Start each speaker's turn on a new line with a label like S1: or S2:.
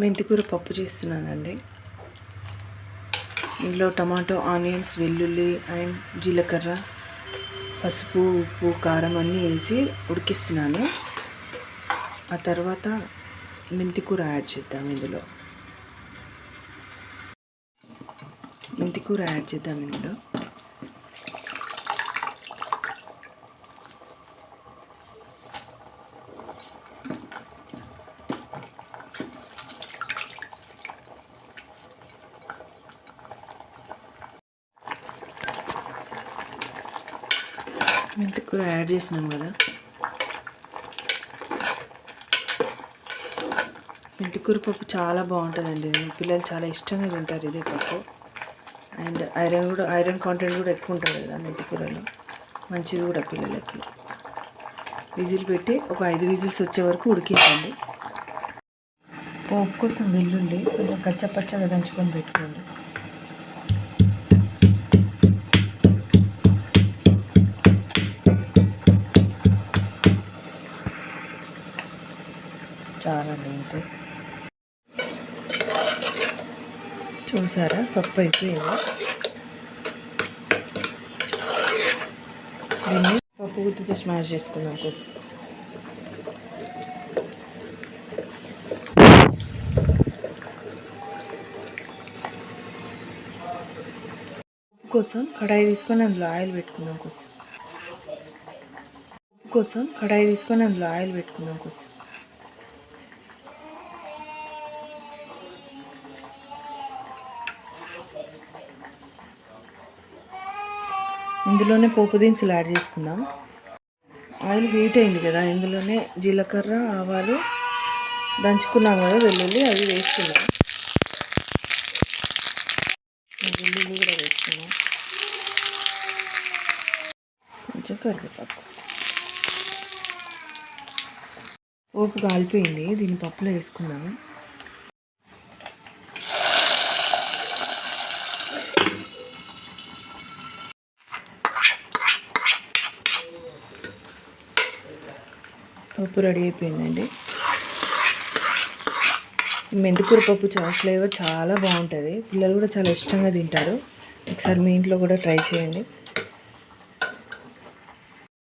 S1: మెంతికూర పప్పు చేస్తున్నానండి. ఇందులో టమాటో, ఆనియన్స్, వెల్లుల్లి అండ్ జీలకర్ర, పసుపు, ఉప్పు, కారం అన్నీ వేసి ఉడికిస్తున్నాను. ఆ తర్వాత మెంతికూర యాడ్ చేద్దాం. ఇందులో మెంతికూర యాడ్ చేద్దాం. ఇందులో మెంతికూర యాడ్ చేసినాం కదా. మెంతికూర పప్పు చాలా బాగుంటుందండి. పిల్లలు చాలా ఇష్టంగా తింటారు ఇదే పప్పు. అండ్ ఐరన్ కాంటెంట్ కూడా ఎక్కువ ఉంటుంది కదా మెంతికూరలో. మంచిది కూడా పిల్లలకి. విజిల్ పెట్టి ఒక 5 విజిల్స్ వచ్చే వరకు ఉడికించండి. పోపు కోసం వెల్లుల్లి కొంచెం కచ్చపచ్చగా దంచుకొని పెట్టుకోండి. చాలా ఇంతే. చూసారా, పప్పు అయిపోయింది. దీన్ని పప్పు గుత్తితో స్మాష్ చేసుకుందాం కోసం. పప్పు కోసం కడాయి తీసుకొని అందులో ఆయిల్ పెట్టుకుందాం కోసం. ఇందులోనే పోపు దినుసులు యాడ్ చేసుకుందాం. ఆయిల్ హీట్ అయింది కదా, ఇందులోనే జీలకర్ర, ఆవాలు దంచుకున్నాం కదా వెల్లుల్లి, అవి వేసుకున్నాం. వెల్లుల్లి కూడా వేసుకున్నాం. కొంచెం కరివేపాకు. పోపు కాలిపోయింది, దీన్ని పప్పులో వేసుకున్నాము. పప్పు రెడీ అయిపోయిందండి. మెంతికూర పప్పు ఫ్లేవర్ చాలా బాగుంటుంది. పిల్లలు కూడా చాలా ఇష్టంగా తింటారు. ఒకసారి మీ ఇంట్లో కూడా ట్రై చేయండి.